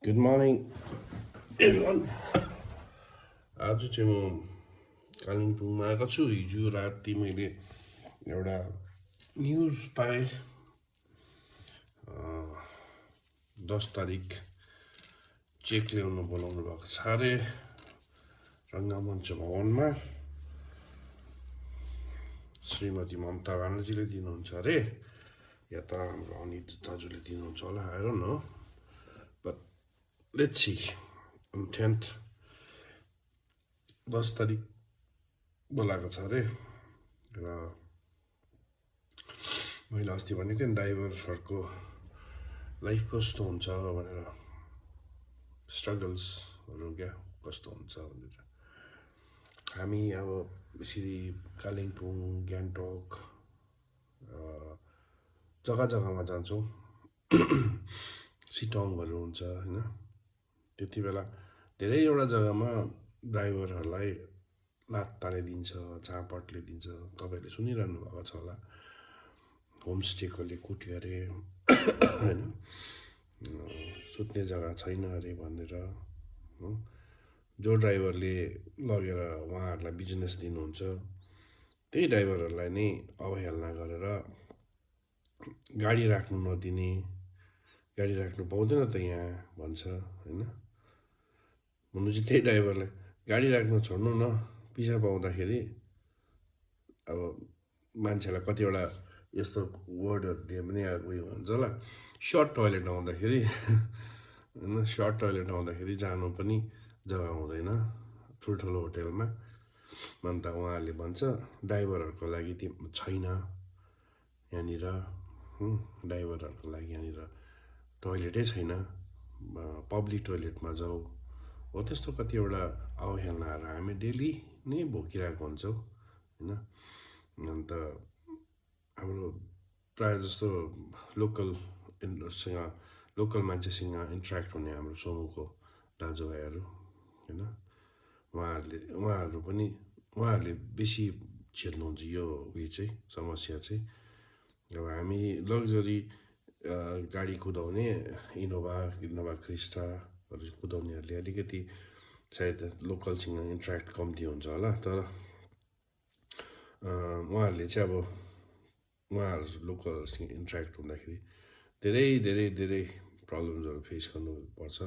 Good morning, everyone. आज चाहिँ म कालिम्पोङमा आएको छु। हिजो राति मैले एउटा न्युज पाएँ। 10 तारिक चेक ल्याउनु बोलाउनु भएको छ अरे रङ्गमञ्च भवनमा। श्रीमती ममता ब्यानर्जीले दिनुहुन्छ अरे, या त हाम्रो अनित दाजुले दिनुहुन्छ होला, I don't know. But let's see. On 10th 10 तारिक बोलाएको छ अरे। र मैले अस्ति भनेको थिएँ नि ड्राइभरहरूको लाइफ कस्तो हुन्छ भनेर, स्ट्रगल्सहरू क्या कस्तो हुन्छ भनेर। हामी अब यसरी कालिम्पोङ, गान्तोक जग्गा जग्गामा जान्छौँ, सिटङहरू हुन्छ होइन। त्यति बेला धेरैवटा जग्गामा ड्राइभरहरूलाई लात्ताले दिन्छ, झापटले दिन्छ। तपाईँहरूले सुनिरहनु भएको छ होला, होमस्टेकोले कुट्यो अरे होइन, सुत्ने जग्गा छैन अरे भनेर। जो ड्राइभरले लगेर उहाँहरूलाई बिजनेस दिनुहुन्छ त्यही ड्राइभरहरूलाई नै अवहेलना गरेर गाडी राख्नु नदिने, गाडी राख्नु पाउँदैन त यहाँ भन्छ होइन। भन्नु चाहिँ त्यही ड्राइभरलाई गाडी राख्नु छोड्नु न, पिसा पाउँदाखेरि अब मान्छेलाई कतिवटा यस्तो वर्डहरू दिए पनि उयो हुन्छ होला। सर्ट टोइलेट आउँदाखेरि होइन, सर्ट टोइलेट आउँदाखेरि जानु पनि जग्गा हुँदैन ठुल्ठुलो होटेलमा। अन्त उहाँहरूले भन्छ ड्राइभरहरूको लागि छैन यहाँनिर, ड्राइभरहरूको लागि यहाँनिर टोइलेटै छैन, पब्लिक टोइलेटमा जाऊ। हो त्यस्तो कतिवटा अवहेलनाहरू हामी डेली नै भोगिरहेको हुन्छौँ होइन। अन्त हाम्रो प्रायः जस्तो लोकल मान्छेसँग इन्ट्रेक्ट हुने हाम्रो समूहको दाजुभाइहरू होइन, उहाँहरूले बेसी झेल्नुहुन्छ यो उयो चाहिँ, समस्या चाहिँ। अब हामी लग्जरी गाडी कुदाउने इनोभा क्रिस्टाहरू कुदाउनेहरूले अलिकति सायद लोकलसँग इन्ट्रेक्ट कम्ती हुन्छ होला। तर उहाँहरूले चाहिँ अब उहाँहरू लोकलहरूसँग इन्ट्रेक्ट हुँदाखेरि धेरै प्रब्लम्सहरू फेस गर्नुपर्छ।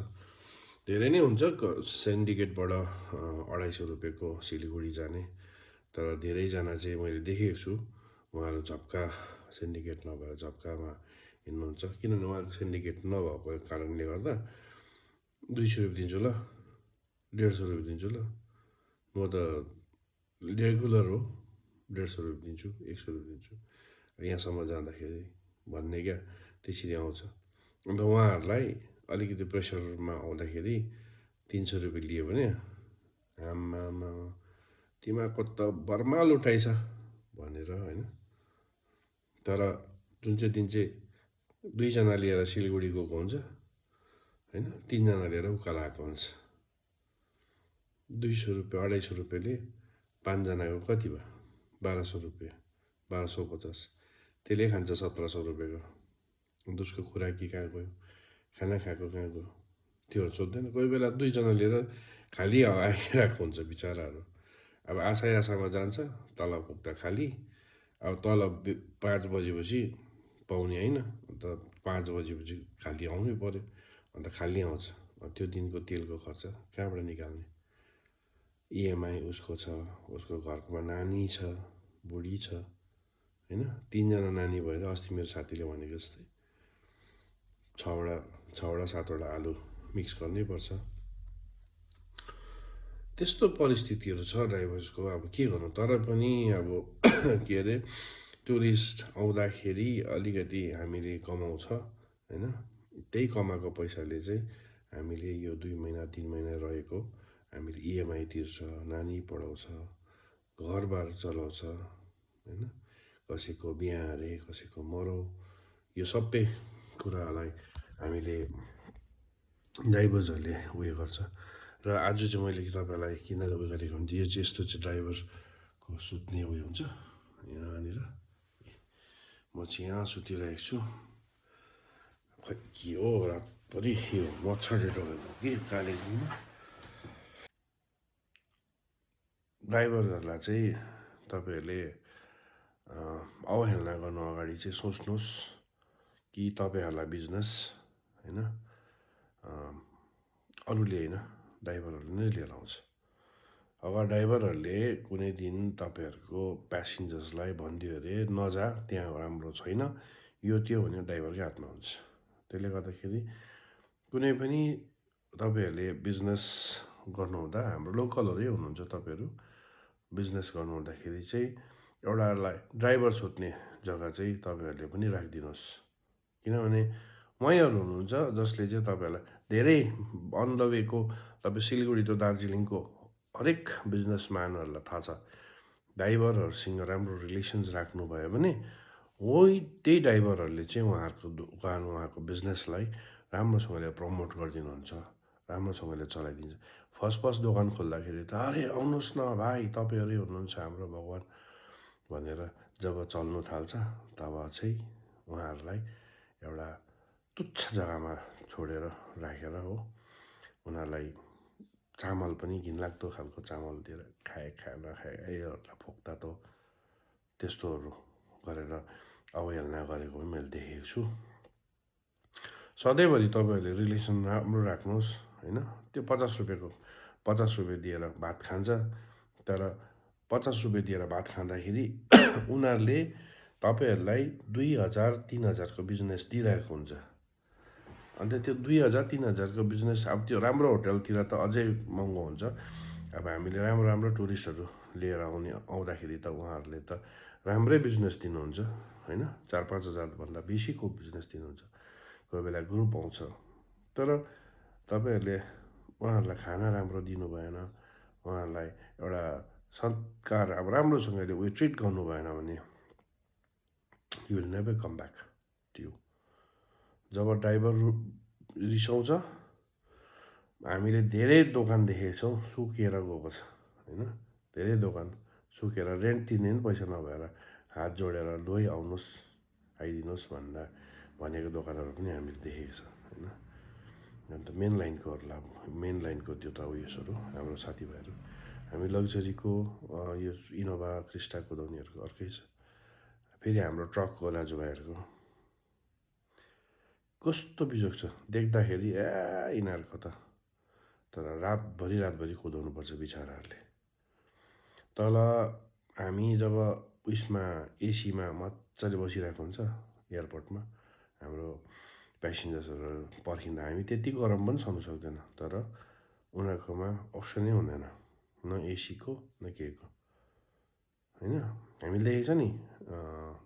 धेरै नै हुन्छ। सिन्डिकेटबाट 250 रुपियाँको सिलगढी जाने, तर धेरैजना चाहिँ मैले देखेको छु उहाँहरू झप्का सिन्डिकेट नभएर झप्कामा हिँड्नुहुन्छ। किनभने उहाँको सिन्डिकेट नभएको कारणले गर्दा 200 रुपियाँ दिन्छु ल, 150 रुपियाँ दिन्छु ल, म त रेगुलर हो, 150 रुपियाँ दिन्छु, 100 रुपियाँ दिन्छु यहाँसम्म जाँदाखेरि भन्ने क्या, त्यसरी आउँछ। अन्त उहाँहरूलाई अलिकति प्रेसरमा आउँदाखेरि 300 रुपियाँ लियो भने आम्मामा तिमीहरूको त बर्माल उठाइछ भनेर होइन। तर जुन चाहिँ दिन चाहिँ 2 जना लिएर सिलगढी गएको हुन्छ होइन, 3 जना लिएर उकालो आएको हुन्छ। 200 रुपियाँ 250 रुपियाँले 5 जनाको कति भयो, 1200 रुपियाँ, 1250। त्यसले खान्छ 1700 रुपियाँको। अन्त उसको खुराकी कहाँ गयो, खाना खाएको कहाँ गयो, त्योहरू सोध्दैन। कोही बेला 2 जना लिएर खाली आइरहेको हुन्छ बिचराहरू। अब आशामा जान्छ, तल पुग्दा खाली। अब तल 5 बजेपछि पाउने होइन, अन्त 5 बजेपछि खाली आउनै पऱ्यो। अन्त खाली आउँछ, त्यो दिनको तेलको खर्च कहाँबाट निकाल्ने। इएमआई उसको छ, उसको घरकोमा नानी छ, बुढी छ होइन। 3 जना नानी भएर अस्ति मेरो साथीले भनेको जस्तै 6वटा 7वटा आलु मिक्स गर्नै पर्छ। त्यस्तो परिस्थितिहरू छ ड्राइभर्सको। अब के गर्नु, तर पनि अब के अरे टुरिस्ट आउँदाखेरि अलिकति हामीले कमाउँछ होइन। त्यही कमाएको पैसाले चाहिँ हामीले यो 2 महिना 3 महिना रहेको हामीले इएमआई तिर्छ, नानी पढाउँछ, घरबार चलाउँछ होइन। कसैको बिहा अरे, कसैको मरौ, यो सबै कुरालाई हामीले ड्राइभर्सहरूले उयो गर्छ। र आज चाहिँ मैले तपाईँलाई किन उयो गरेको भने यो चाहिँ यस्तो चाहिँ ड्राइभरको सुत्ने उयो हुन्छ यहाँनिर। म चाहिँ यहाँ सुतिरहेको छु, खै के हो रात भरि यो मच्छरले टोकेको कि कालेबुङमा ड्राइभरहरूलाई चाहिँ तपाईँहरूले अवहेलना गर्नु अगाडि चाहिँ सोच्नुहोस् कि तपाईँहरूलाई बिजनेस होइन अरूले होइन ड्राइभरहरूले नै लिएर आउँछ। अगर ड्राइभरहरूले कुनै दिन तपाईँहरूको प्यासेन्जर्सलाई भनिदियो अरे नजा त्यहाँ राम्रो छैन यो त्यो भने ड्राइभरकै हातमा हुन्छ। त्यसले गर्दाखेरि कुनै पनि तपाईँहरूले बिजनेस गर्नुहुँदा हाम्रो लोकलहरू हुनुहुन्छ तपाईँहरू बिजनेस गर्नुहुँदाखेरि चाहिँ एउटालाई ड्राइभर सोध्ने जग्गा चाहिँ तपाईँहरूले पनि राखिदिनुहोस्। किनभने उहाँहरू हुनुहुन्छ जसले चाहिँ तपाईँहरूलाई धेरै अन द वेको तपाईँ सिलगढी टु दार्जिलिङको हरेक बिजनेसम्यानहरूलाई थाहा छ ड्राइभरहरूसँग राम्रो रिलेसन्स राख्नुभयो भने त्यही ड्राइभरहरूले चाहिँ उहाँहरूको दोकान उहाँको बिजनेसलाई राम्रोसँगले प्रमोट गरिदिनुहुन्छ, राम्रोसँगले चलाइदिन्छ। फर्स्ट दोकान खोल्दाखेरि त अरे आउनुहोस् न भाइ तपाईँहरू हुनुहुन्छ हाम्रो भगवान भनेर जब चल्नु थाल्छ तब चाहिँ उहाँहरूलाई एउटा तुच्छ जग्गामा छोडेर राखेर हो उनीहरूलाई चामल पनि घिनलाग्दो खालको चामल दिएर खाए नखाए यिनीहरूलाई फोक्दा त त्यस्तोहरू गरेर अवहेलना गरेको पनि मैले देखेको छु। सधैँभरि तपाईँहरूले रिलेसन राम्रो राख्नुहोस् होइन। त्यो 50 रुपियाँ दिएर भात खान्छ तर 50 रुपियाँ दिएर भात खाँदाखेरि उनीहरूले तपाईँहरूलाई 2000-3000को बिजनेस दिइरहेको हुन्छ। अन्त त्यो 2000-3000को बिजनेस अब त्यो राम्रो होटलतिर त अझै महँगो हुन्छ। अब हामीले राम्रो टुरिस्टहरू लिएर आउँदाखेरि त उहाँहरूले त राम्रै बिजनेस दिनुहुन्छ होइन। 4-5 हजारभन्दा बेसीको बिजनेस दिनुहुन्छ। कोही बेला ग्रुप आउँछ तर तपाईँहरूले उहाँहरूलाई खाना राम्रो दिनु भएन, उहाँहरूलाई एउटा सत्कार अब राम्रोसँगले ट्रिट गर्नु भएन भने you will never come back to you. जब ड्राइभर रिसाउँछ हामीले धेरै दोकान देखेको छौँ सुकेर गएको छ होइन। धेरै दोकान सुकेर रेन्ट तिर्ने पनि पैसा नभएर हात जोडेर लु है आउनुहोस् आइदिनुहोस् भनेको दोकानहरू पनि हामीले देखेको छ होइन। अन्त मेन लाइनको त्यो त उयसहरू हाम्रो साथीभाइहरू हामी लग्जरीको यो इनोभा क्रिस्टा कुदाउनेहरूको अर्कै छ। फेरि हाम्रो ट्रकको दाजुभाइहरूको कस्तो बिजोग छ देख्दाखेरि यिनीहरूको त तर रातभरि कुदाउनुपर्छ बिचराहरूले। तल हामी जब उयसमा एसीमा मजाले बसिरहेको हुन्छ एयरपोर्टमा हाम्रो प्यासेन्जर्सहरू पर्खिँदा हामी त्यति गरम पनि सहनु सक्दैन तर उनीहरूकोमा अप्सनै हुँदैन न एसीको न केको होइन। हामीले देखेको छ नि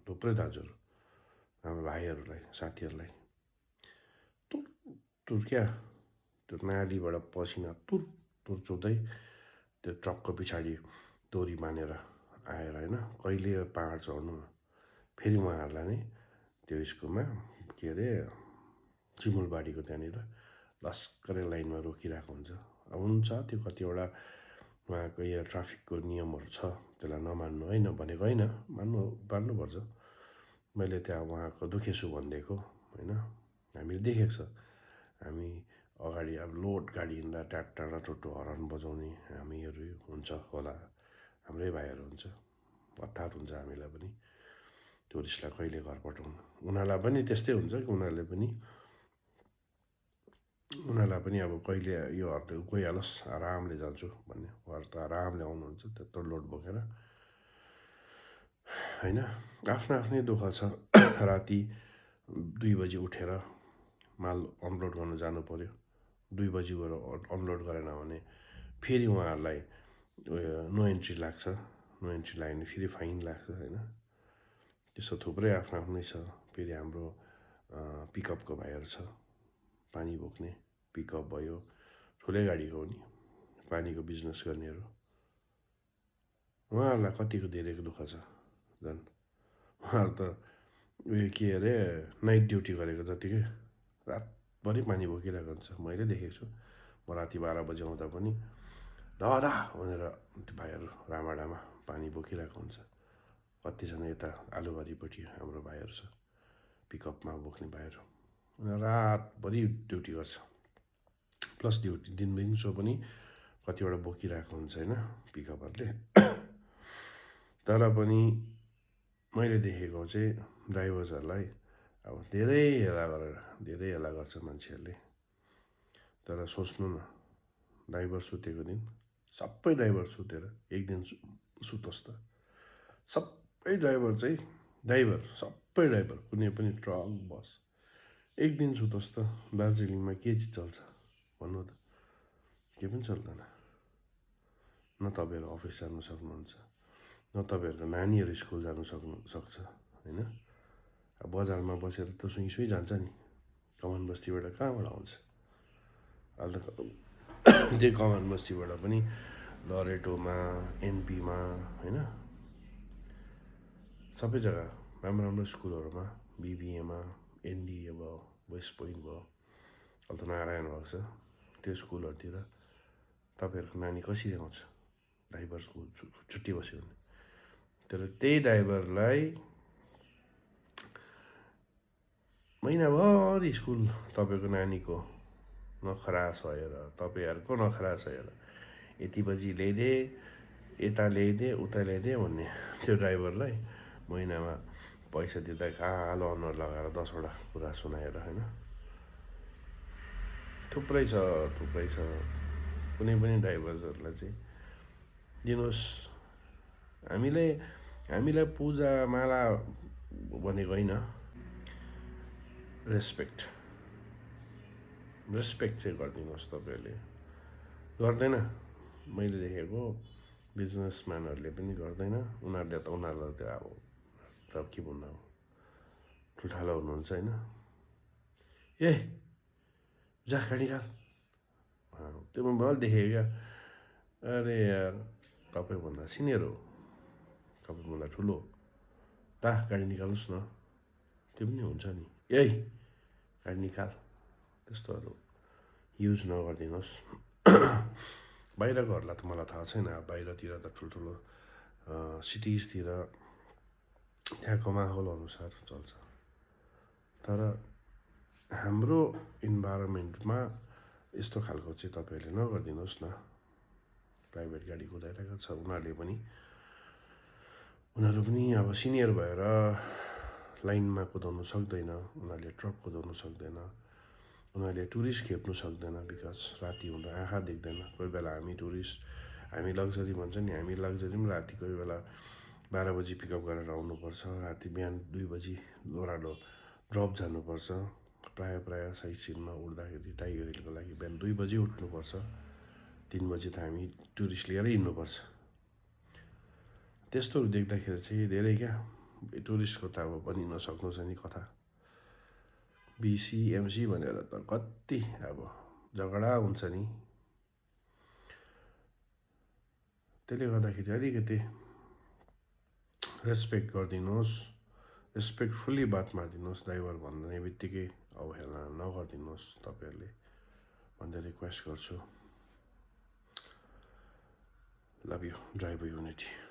थुप्रै दाजुहरू हाम्रो भाइहरूलाई साथीहरूलाई तुर क्या त्यो नालीबाट पसिना तुर चुँदै त्यो ट्रकको पछाडि डोरी बाँधेर आएर होइन कहिले पाहाड चढ्नु फेरि उहाँहरूलाई नै त्यो स्कुलमा के अरे चिमुलबारीको त्यहाँनिर लस्करै लाइनमा रोकिरहेको हुन्छ। अब हुन्छ त्यो कतिवटा उहाँको यो ट्राफिकको नियमहरू छ त्यसलाई नमान्नु होइन भनेको होइन मान्नुपर्छ। मैले त्यहाँ उहाँको दुखेसु भनिदिएको होइन। हामीले देखेको छ हामी अगाडि अब लोड गाडी हिँड्दा टाढा टोटो हर्न बजाउने हामीहरू हुन्छ होला हाम्रै भाइहरू हुन्छ हतार हुन्छ हामीलाई पनि टुरिस्टलाई कहिले घर पठाउनु। उनीहरूलाई पनि त्यस्तै हुन्छ कि उनीहरूलाई पनि अब कहिले यो हप्ता गइहालोस् आरामले जान्छु भन्ने उहाँहरू त आरामले आउनुहुन्छ त्यत्रो लोड बोकेर होइन। आफ्नै दुःख छ राति 2 बजी उठेर माल अनलोड गर्नु जानु पऱ्यो 2 बजी गएर अनलोड गरेन भने फेरि उहाँहरूलाई नो एन्ट्री लाग्छ। नो एन्ट्री लाग्यो भने फेरि फाइन लाग्छ होइन। त्यस्तो थुप्रै आफ्नै छ। फेरि हाम्रो पिकअपको भाइहरू छ पानी बोक्ने पिकअप भयो ठुलै गाडीको नि पानीको बिजनेस गर्नेहरू उहाँहरूलाई कतिको धेरैको दुःख छ झन्। उहाँहरू त उयो के अरे नाइट ड्युटी गरेको जतिकै रातभरि पानी बोकिरहेको हुन्छ। मैले देखेको छु म राति 12 बजी आउँदा पनि दादा भनेर त्यो भाइहरू रामाडामा पानी बोकिरहेको हुन्छ। कतिजना यता आलुबारीपट्टि हाम्रो भाइहरू छ पिकअपमा बोक्ने भाइहरू उनीहरू रातभरि ड्युटी गर्छ, प्लस ड्युटी दिउँसो पनि कतिवटा बोकिरहेको हुन्छ होइन पिकअपहरूले। तर पनि मैले देखेको चाहिँ ड्राइभर्सहरूलाई अब धेरै हेला गर्छ मान्छेहरूले। तर सोच्नु न, ड्राइभर सुतेको दिन सबै ड्राइभर सुतेर एक दिन सुतोस् त। सबै ड्राइभर कुनै पनि ट्रक बस एक दिन सुतोस् त। दार्जिलिङमा के चिज चल्छ भन्नु त? केही पनि चल्दैन। न तपाईँहरू अफिस जानु सक्नुहुन्छ, न तपाईँहरूको नानीहरू स्कुल जानु सक्छ होइन। अब बजारमा बसेर त सुई जान्छ नि, कमान बस्तीबाट कहाँबाट आउँछ? अहिले त त्यही कमान बस्तीबाट पनि लरेटोमा, एनपीमा होइन सबै जग्गा राम्रो स्कुलहरूमा, बिबिएमा, एनडिए भयो, वेस्ट पोइन्ट भयो, अहिले त नारायण भएको छ, त्यो स्कुलहरूतिर तपाईँहरूको नानी कसरी आउँछ? ड्राइभर स्कुल छुट्टी बस्यो भने। तर त्यही ड्राइभरलाई महिनाभरि स्कुल तपाईँको नानीको नखरा सहेर, तपाईँहरूको नखरा सहेर यति बजी ल्याइदे, यता ल्याइदे, उता ल्याइदे भन्ने त्यो ड्राइभरलाई महिनामा पैसा दिँदा कालो अनुहार लगाएर 10वटा कुरा सुनाएर होइन। थुप्रै छ। कुनै पनि ड्राइभर्सहरूलाई चाहिँ दिनुहोस्। हामीलाई पूजा माला भनेको होइन, रेस्पेक्ट चाहिँ गरिदिनुहोस्। तपाईँहरूले गर्दैन, मैले देखेको बिजनेसम्यानहरूले पनि गर्दैन। उनीहरूलाई त अब के भन्नु, अब ठुल्ठालो हुनुहुन्छ होइन। ए जा गाडी निकाल, त्यो म मैले देखेँ क्या। अरे यार, तपाईँभन्दा सिनियर हो, तपाईँभन्दा ठुलो, दा गाडी निकाल्नुहोस् न, त्यो पनि हुन्छ नि। यही गाडी निकाल, त्यस्तोहरू युज नगरिदिनुहोस्। बाहिरकोहरूलाई त मलाई थाहा छैन, बाहिरतिर त ठुल्ठुलो सिटिजतिर त्यहाँको माहौल अनुसार चल्छ। तर हाम्रो इन्भाइरोमेन्टमा यस्तो खालको चाहिँ तपाईँहरूले नगरिदिनुहोस् न। प्राइभेट गाडी कुदाइरहेको छ, उनीहरू पनि अब सिनियर भएर लाइनमा कुदाउनु सक्दैन, उनीहरूले ट्रक कुदाउनु सक्दैन, उनीहरूले टुरिस्ट खेप्नु सक्दैन। बिकज राति हुँदा आँखा देख्दैन। कोही बेला हामी लग्जरी भन्छ नि, हामी लग्जरी पनि राति कोही बेला 12 बजी पिकअप गरेर आउनुपर्छ, राति बिहान 2 बजी ओह्रालो ड्रप जानुपर्छ। प्रायः साइड सिनमा उठ्दाखेरि टाइगर हिलको लागि बिहान 2 बजी उठ्नुपर्छ, 3 बजी त हामी टुरिस्ट लिएर हिँड्नुपर्छ। त्यस्तोहरू देख्दाखेरि चाहिँ धेरै क्या, टुरिस्टको त अब पनि नसक्नु छ नि कथा। बिसी भनेर त कति अब झगडा हुन्छ नि। त्यसले गर्दाखेरि अलिकति रेस्पेक्ट गरिदिनुहोस्, रेस्पेक्टफुल्ली बात मारिदिनुहोस्। ड्राइभर भन्ने बित्तिकै अवहेलना नगरिदिनुहोस् तपाईँहरूले भन्दै रिक्वेस्ट गर्छु। Love you, driver unity.